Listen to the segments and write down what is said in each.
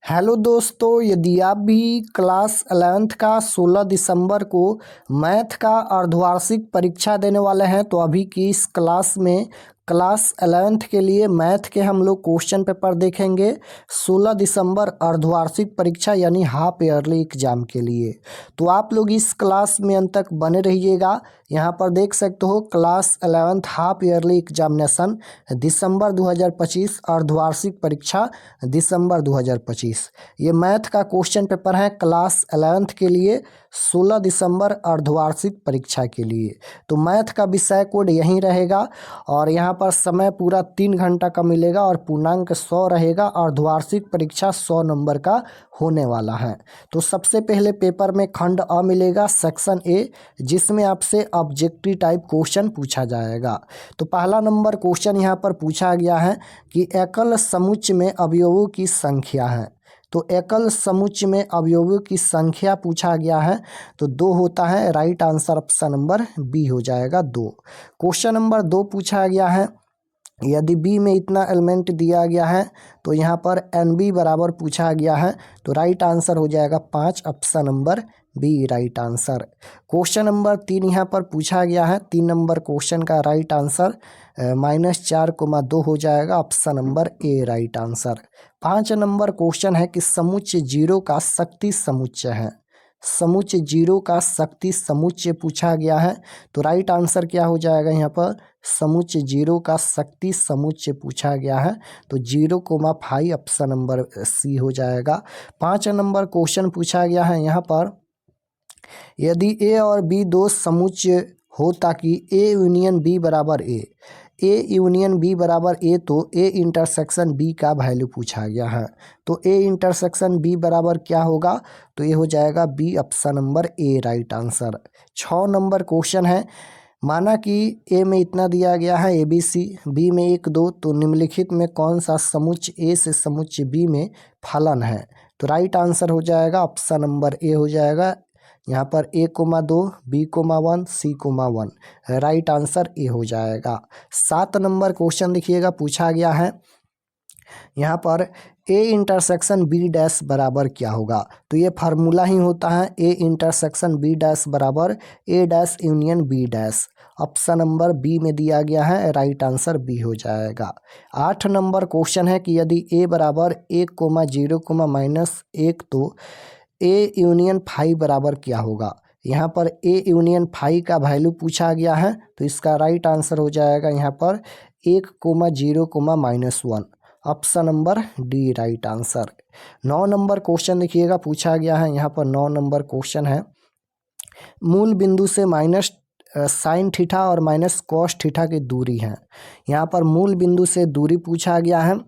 Hello दोस्तों, यदि आप भी क्लास 11th का 16 दिसंबर को मैथ का अर्धवार्षिक परीक्षा देने वाले हैं तो अभी की इस क्लास में क्लास 11th के लिए मैथ के हम लोग क्वेश्चन पेपर देखेंगे 16 दिसंबर अर्धवार्षिक परीक्षा यानी हाफ ईयरली एग्जाम के लिए। तो आप लोग इस क्लास में अंत तक बने रहिएगा। यहाँ पर देख सकते हो class 11th half yearly examination December 2025 अर्धवार्षिक परीक्षा दिसंबर 2025। ये मैथ का क्वेश्चन पेपर है क्लास 11th के लिए 16 दिसंबर अर्धवार्षिक परीक्षा के लिए। तो मैथ का विषय कोड यहीं रहेगा और यहाँ पर समय पूरा 3 घंटा का मिलेगा और पूर्णांक 100 रहेगा। अर्धवार्षिक परीक्षा 100 नंबर का होने वाला है। तो सबसे पहले पेपर में खंड अ मिलेगा सेक्शन ए, जिसमें आपसे ऑब्जेक्टिव टाइप क्वेश्चन पूछा जाएगा। तो पहला नंबर क्वेश्चन यहाँ पर पूछा गया है कि एकल समुच्चय में अवयवों की संख्या है। तो एकल समुच्चय में अवयवों की संख्या पूछा गया है तो 2 होता है। Right answer option number B हो जाएगा 2। क्वेश्चन नंबर 2 पूछा गया है यदि बी में इतना एलिमेंट दिया गया है तो यहाँ पर एन बी बराबर पूछा गया है तो राइट आंसर हो जाएगा 5, option number B right answer. Question number 3 यहाँ पर पूछा गया है 3 नंबर क्वेश्चन का राइट आंसर -4,2 हो जाएगा, option number A right answer. 5 number question है कि समुच्चय 0 का शक्ति समुच्चय है। समुच्चय 0 का शक्ति समुच्चय पूछा गया है तो राइट आंसर क्या हो जाएगा यहाँ पर समुच्चय 0 का शक्ति समुच्चय पूछा गया है तो 0,5 ऑप्शन नंबर सी हो जाएगा। 5 नंबर क्वेश्चन पूछा गया है यहाँ पर यदि ए और बी दो समुच्चय हो ताकि ए यूनियन बी बराबर ए यूनियन बी बराबर ए तो ए इंटरसेक्शन बी का वैल्यू पूछा गया है। तो ए इंटरसेक्शन बी बराबर क्या होगा तो ये हो जाएगा B, option number A right answer. 6 number question है माना कि ए में इतना दिया गया है ABC, बी में 1 2 तो निम्नलिखित में कौन सा समुच्चय ए से समुच्चय बी में फलन है। तो राइट आंसर हो जाएगा ऑप्शन नंबर ए हो जाएगा। यहाँ पर A,2 B,1 C,1 right answer A हो जाएगा। 7 नंबर क्वेश्चन देखिएगा पूछा गया है यहाँ पर ए इंटरसेक्शन बी डैश बराबर क्या होगा। तो ये फार्मूला ही होता है ए इंटरसेक्शन बी डैश बराबर A dash union B dash, option number B में दिया गया है, राइट आंसर बी हो जाएगा। 8 नंबर क्वेश्चन है कि यदि ए बराबर 1,0,-1 तो ए यूनियन 5 बराबर क्या होगा। यहाँ पर ए यूनियन 5 का वैल्यू पूछा गया है तो इसका राइट आंसर हो जाएगा यहाँ पर 1,0,-1, option number D right answer. 9 number question देखिएगा पूछा गया है यहाँ पर 9 नंबर क्वेश्चन है मूल बिंदु से माइनस साइन थीटा और माइनस कॉस थीटा की दूरी है। यहाँ पर मूल बिंदु से दूरी पूछा गया है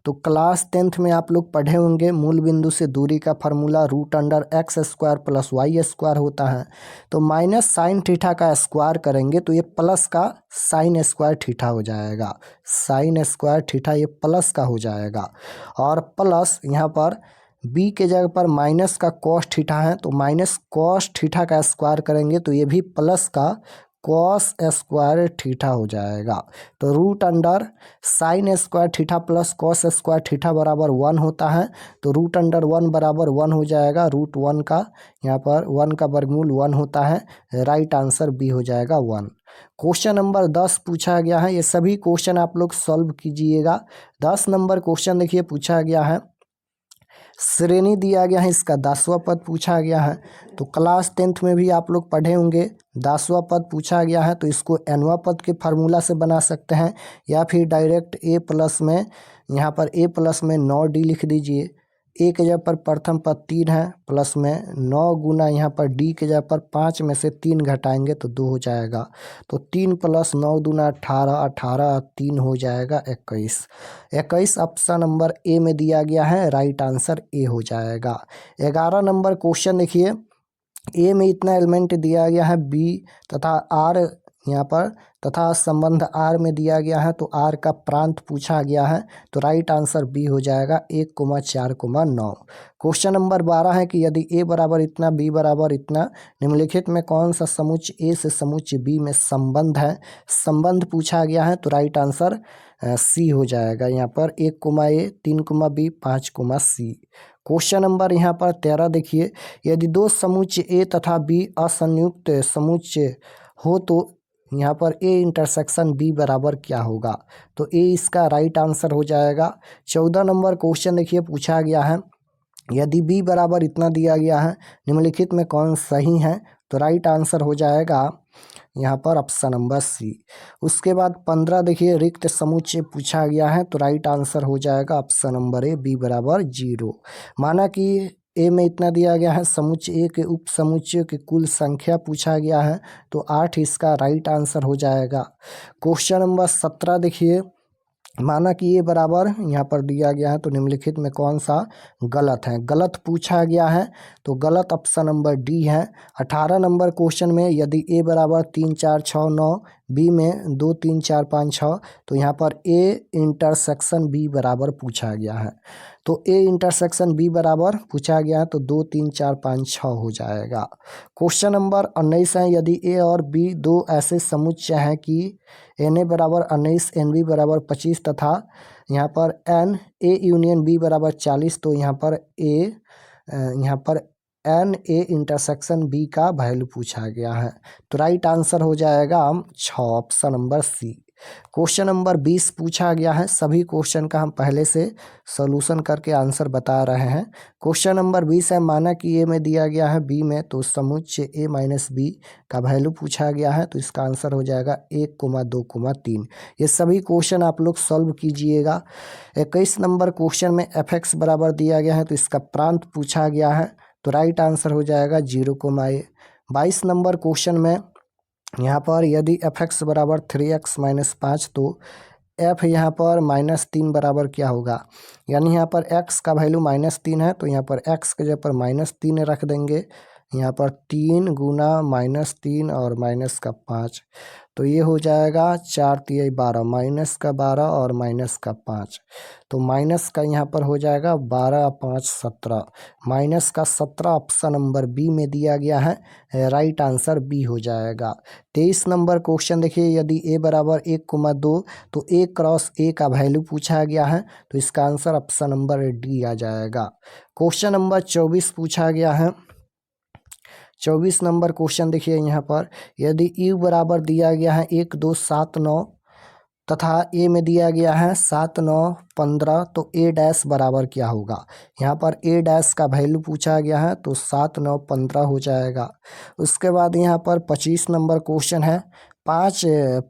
तो क्लास 10th में आप लोग पढ़े होंगे मूल बिंदु से दूरी का फार्मूला √x² + y² होता है। तो माइनस साइन थीटा का स्क्वायर करेंगे तो ये प्लस का साइन स्क्वायर थीटा हो जाएगा। साइन स्क्वायर थीटा ये प्लस का हो जाएगा और प्लस यहाँ पर बी के जगह पर माइनस का कॉस थीटा है तो माइनस कॉस थीटा का स्क्वायर करेंगे तो ये भी प्लस का कॉस स्क्वायर थीटा हो जाएगा। तो √sine square theta plus cos square theta बराबर 1 होता है तो √1 बराबर 1 हो जाएगा। √1 का यहाँ पर 1 का वर्गमूल 1 होता है, राइट आंसर बी हो जाएगा 1। क्वेश्चन नंबर 10 पूछा गया है, ये सभी क्वेश्चन आप लोग सॉल्व कीजिएगा। 10 नंबर क्वेश्चन देखिए पूछा गया है श्रेणी दिया गया है, इसका 10वां पद पूछा गया है। तो क्लास 10th में भी आप लोग पढ़े होंगे 10वां पद पूछा गया है तो इसको nवां पद के फार्मूला से बना सकते हैं या फिर डायरेक्ट a प्लस में यहाँ पर a प्लस में 9d लिख दीजिए। a के जगह पर प्रथम पद 3 है प्लस में 9 गुना यहाँ पर d के जगह पर 5 में से 3 घटाएंगे तो 2 हो जाएगा। तो 3 + 9 दूना 18, 18 3 हो जाएगा 21। 21 ऑप्शन नंबर ए में दिया गया है, राइट आंसर ए हो जाएगा। 11 नंबर क्वेश्चन देखिए ए में इतना एलिमेंट दिया गया है बी तथा आर यहाँ पर तथा संबंध आर में दिया गया है तो आर का प्रांत पूछा गया है तो राइट आंसर बी हो जाएगा 1,4,9। क्वेश्चन नंबर 12 है कि यदि ए बराबर इतना बी बराबर इतना निम्नलिखित में कौन सा समुच्चय ए से समुच्चय बी में संबंध है। संबंध पूछा गया है तो राइट आंसर सी हो जाएगा। यहाँ पर 1, A 3, B 5, C। Question number यहाँ पर 13 देखिए, यदि दो समुच्चय ए तथा बी असंयुक्त समुच्चय हो तो यहाँ पर ए इंटरसेक्शन बी बराबर क्या होगा। तो ए इसका राइट आंसर हो जाएगा। 14 नंबर क्वेश्चन देखिए पूछा गया है, यदि बी बराबर इतना दिया गया है निम्नलिखित में कौन सही है। तो राइट आंसर हो जाएगा यहाँ पर ऑप्शन नंबर सी। उसके बाद 15 देखिए, रिक्त समुच्चय पूछा गया है तो राइट आंसर हो जाएगा ऑप्शन नंबर ए बी बराबर 0। माना कि ए में इतना दिया गया है, समुच्चय ए के उप समुच्चय की कुल संख्या पूछा गया है तो 8 इसका राइट आंसर हो जाएगा। क्वेश्चन नंबर 17 देखिए, माना कि ये बराबर यहाँ पर दिया गया है तो निम्नलिखित में कौन सा गलत है। गलत पूछा गया है तो गलत ऑप्शन नंबर डी है। 18 नंबर क्वेश्चन में यदि ए बराबर 3, 4, 6, 9, बी में 2, 3, 4, 5, 6 तो यहाँ पर ए इंटरसेक्शन बी बराबर पूछा गया है। तो ए इंटरसेक्शन बी बराबर पूछा गया है तो 2, 3, 4, 5, 6 हो जाएगा। क्वेश्चन नंबर 19 है, यदि ए और बी दो ऐसे समुच्चय हैं कि एन ए बराबर 19, एन बी बराबर 25 तथा यहाँ पर एन ए यूनियन बी बराबर 40 तो यहाँ पर एन ए इंटरसेक्शन बी का वैल्यू पूछा गया है तो राइट आंसर हो जाएगा 6 option number C. Question number 20 पूछा गया है, सभी क्वेश्चन का हम पहले से सॉल्यूशन करके आंसर बता रहे हैं। क्वेश्चन नंबर 20 है, माना कि ए में दिया गया है बी में तो समुच्चय ए माइनस बी का वैल्यू पूछा गया है तो इसका आंसर हो जाएगा 1, 2, 3। ये सभी क्वेश्चन आप लोग सॉल्व कीजिएगा। 21 नंबर क्वेश्चन में एफ एक्स बराबर दिया गया है तो इसका प्रांत पूछा गया है तो राइट आंसर हो जाएगा 0, 22 नंबर क्वेश्चन में यहाँ पर यदि एफ एक्स बराबर 3x माइनस 5 तो एफ यहाँ पर -3 बराबर क्या होगा। यानी यहाँ पर x का वैल्यू -3 है तो यहाँ पर x के जगह पर -3 रख देंगे। यहाँ पर 3 गुना -3 और माइनस का 5 तो ये हो जाएगा 4 तिहाई 12, माइनस का 12 और माइनस का 5 तो माइनस का यहाँ पर हो जाएगा 12, 5, 17, माइनस का 17 ऑप्शन नंबर बी में दिया गया है, राइट आंसर बी हो जाएगा। 23 नंबर क्वेश्चन देखिए, यदि ए बराबर 1, 2 तो ए क्रॉस ए का वैल्यू पूछा गया है तो इसका आंसर ऑप्शन नंबर डी आ जाएगा। क्वेश्चन नंबर 24 पूछा गया है। 24 नंबर क्वेश्चन देखिए यहाँ पर, यदि यू बराबर दिया गया है 1, 2, 7, 9 तथा ए में दिया गया है 7, 9, 15 तो ए डैश बराबर क्या होगा। यहाँ पर ए डैश का वैल्यू पूछा गया है तो 7, 9, 15 हो जाएगा। उसके बाद यहाँ पर 25 नंबर क्वेश्चन है, 5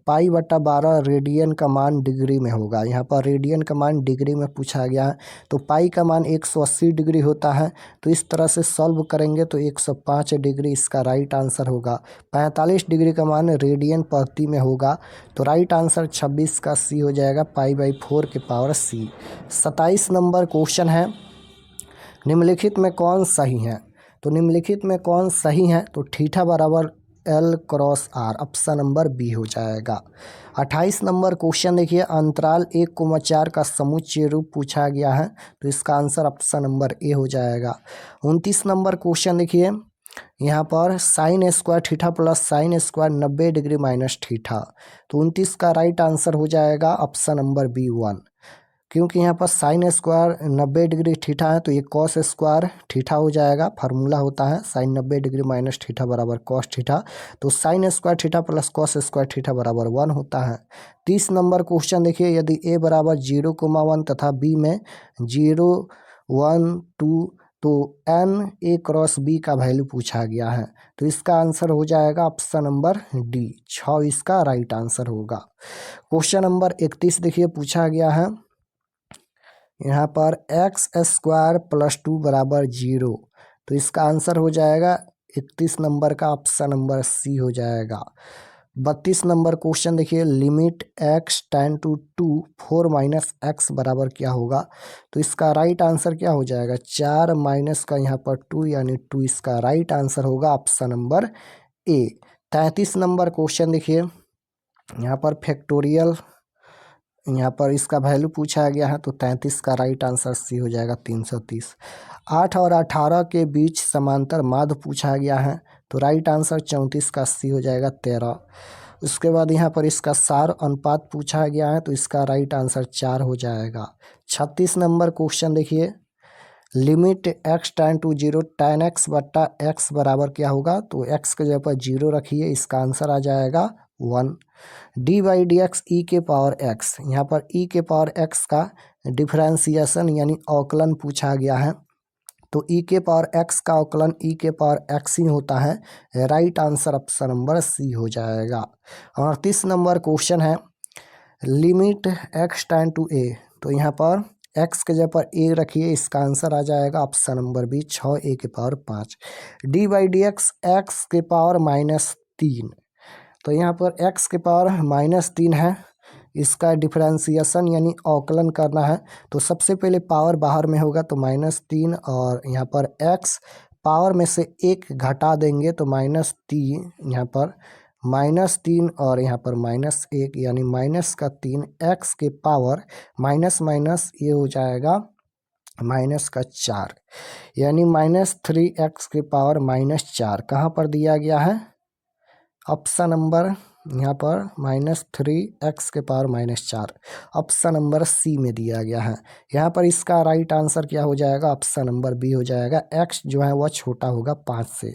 पाई/12 रेडियन का मान डिग्री में होगा। यहाँ पर रेडियन का मान डिग्री में पूछा गया है तो पाई का मान 180 डिग्री होता है तो इस तरह से सॉल्व करेंगे तो 105 डिग्री इसका राइट आंसर होगा। 45 डिग्री का मान रेडियन प्रति में होगा तो राइट आंसर 26 का सी हो जाएगा, पाई/4 के पावर सी। 27 नंबर क्वेश्चन है, निम्नलिखित में कौन सही है। तो निम्नलिखित में कौन सही है तो थीटा बराबर L cross R option number B हो जाएगा। 28 नंबर क्वेश्चन देखिए, अंतराल 1, 4 का समुच्चय रूप पूछा गया है तो इसका आंसर ऑप्शन नंबर ए हो जाएगा। 29 नंबर क्वेश्चन देखिए, यहाँ पर sine square theta plus sine square 90 degree minus theta तो 29 का राइट आंसर हो जाएगा ऑप्शन नंबर बी 1, क्योंकि यहाँ पर साइन स्क्वायर 90 डिग्री थीटा है तो ये कॉस स्क्वायर थीटा हो जाएगा। फार्मूला होता है साइन 90 डिग्री माइनस थीटा बराबर कॉस थीटा तो sine square theta plus cos square theta बराबर 1 होता है। 30 नंबर क्वेश्चन देखिए, यदि ए बराबर 0, 1 तथा बी में 0, 1, 2 तो एन ए क्रॉस बी का वैल्यू पूछा गया है तो इसका आंसर हो जाएगा ऑप्शन नंबर डी, 6 इसका राइट आंसर होगा। क्वेश्चन नंबर 31 देखिए पूछा गया है, यहाँ पर x² + 2 बराबर 0 तो इसका आंसर हो जाएगा 31 नंबर का ऑप्शन नंबर सी हो जाएगा। 32 नंबर क्वेश्चन देखिए, limit x tend to 2 4 - x बराबर क्या होगा तो इसका राइट आंसर क्या हो जाएगा 4 माइनस का यहाँ पर 2 यानी 2 इसका राइट आंसर होगा ऑप्शन नंबर ए। 33 नंबर क्वेश्चन देखिए, यहाँ पर फैक्टोरियल, यहाँ पर इसका वैल्यू पूछा गया है तो 33 का राइट आंसर सी हो जाएगा 330। 8 और 18 के बीच समांतर माध्य पूछा गया है तो राइट आंसर 34 का सी हो जाएगा 13। उसके बाद यहाँ पर इसका सार अनुपात पूछा गया है तो इसका राइट आंसर 4 हो जाएगा। 36 नंबर क्वेश्चन देखिए, limit x tends to 0 tan x बट्टा x बराबर क्या होगा, तो x के जगह पर 0 रखिए, इसका आंसर आ जाएगा 1। डी बाई डी एक्स ई के पावर x, यहाँ पर e के पावर x का डिफरेंशिएशन यानी अवकलन पूछा गया है तो e के पावर x का अवकलन e के पावर x ही होता है। Right answer option number C हो जाएगा। 38 नंबर क्वेश्चन है, limit x tends to a, तो यहाँ पर x के जगह पर a रखिए, इसका आंसर आ जाएगा ऑप्शन नंबर बी 6a के power 5। D by D x x के पावर -3, तो यहाँ पर x के पावर -3 है, इसका डिफरेंशिएशन यानी अवकलन करना है तो सबसे पहले पावर बाहर में होगा तो -3 और यहाँ पर x पावर में से 1 घटा देंगे तो -3, यहाँ पर -3 और यहाँ पर -1 यानी -3, x के पावर माइनस माइनस ये हो जाएगा -4 यानी -3x के पावर -4 कहाँ पर दिया गया है, ऑप्शन नंबर यहाँ पर -3x के पावर -4 ऑप्शन नंबर सी में दिया गया है। यहाँ पर इसका राइट आंसर क्या हो जाएगा, ऑप्शन नंबर बी हो जाएगा। x जो है वह छोटा होगा 5 से,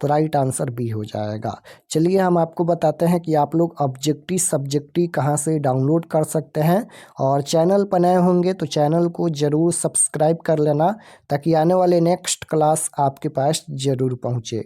तो राइट आंसर बी हो जाएगा। चलिए हम आपको बताते हैं कि आप लोग ऑब्जेक्टिव सब्जेक्टिव कहाँ से डाउनलोड कर सकते हैं, और चैनल पर नए होंगे तो चैनल को ज़रूर सब्सक्राइब कर लेना ताकि आने वाले नेक्स्ट क्लास आपके पास ज़रूर पहुँचे।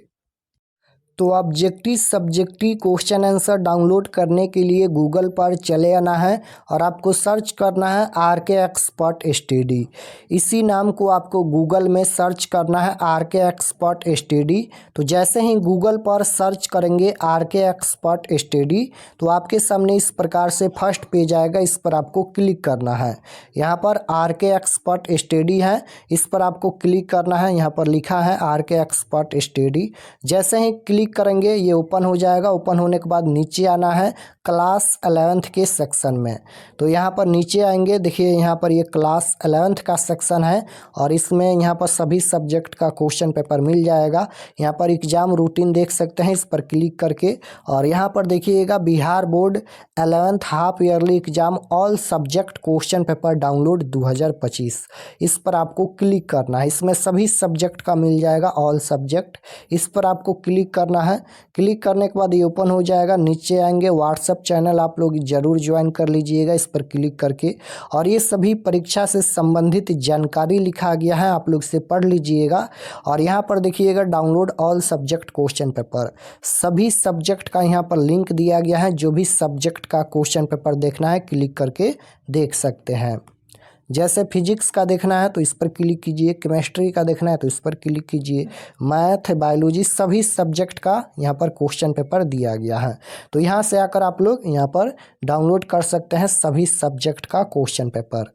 तो objective subjective question answer download करने के लिए गूगल पर चले आना है और आपको सर्च करना है RK एक्सपर्ट स्टडी। इसी नाम को आपको गूगल में सर्च करना है RK एक्सपर्ट स्टडी। तो जैसे ही गूगल पर सर्च करेंगे RK एक्सपर्ट स्टडी तो आपके सामने इस प्रकार से फर्स्ट पेज आएगा, इस पर आपको क्लिक करना है। यहाँ पर RK एक्सपर्ट स्टडी है, इस पर आपको क्लिक करना है। यहाँ पर लिखा है RK एक्सपर्ट स्टडी। जैसे ही क्लिक करेंगे ये ओपन हो जाएगा। ओपन होने के बाद नीचे आना है क्लास 11th के सेक्शन में। तो यहाँ पर नीचे आएंगे, देखिए यहाँ पर ये क्लास 11th का सेक्शन है और इसमें यहाँ पर सभी सब्जेक्ट का क्वेश्चन पेपर मिल जाएगा। यहाँ पर एग्जाम रूटीन देख सकते हैं इस पर क्लिक करके, और यहाँ पर देखिएगा Bihar board 11th half yearly exam all subject question paper download 2025, इस पर आपको क्लिक करना है। इसमें सभी सब्जेक्ट का मिल जाएगा, ऑल सब्जेक्ट, इस पर आपको क्लिक करना है। क्लिक करने के बाद ये ओपन हो जाएगा। नीचे आएंगे, व्हाट्सएप चैनल आप लोग जरूर ज्वाइन कर लीजिएगा इस पर क्लिक करके, और ये सभी परीक्षा से संबंधित जानकारी लिखा गया है, आप लोग इसे पढ़ लीजिएगा। और यहाँ पर देखिएगा download all subject question paper, सभी सब्जेक्ट का यहाँ पर लिंक दिया गया है। जो भी सब्जेक्ट का क्वेश्चन पेपर देखना है क्लिक करके देख सकते हैं। जैसे फिजिक्स का देखना है तो इस पर क्लिक कीजिए, केमिस्ट्री का देखना है तो इस पर क्लिक कीजिए, मैथ बायोलॉजी सभी सब्जेक्ट का यहाँ पर क्वेश्चन पेपर दिया गया है। तो यहाँ से आकर आप लोग यहाँ पर डाउनलोड कर सकते हैं सभी सब्जेक्ट का क्वेश्चन पेपर।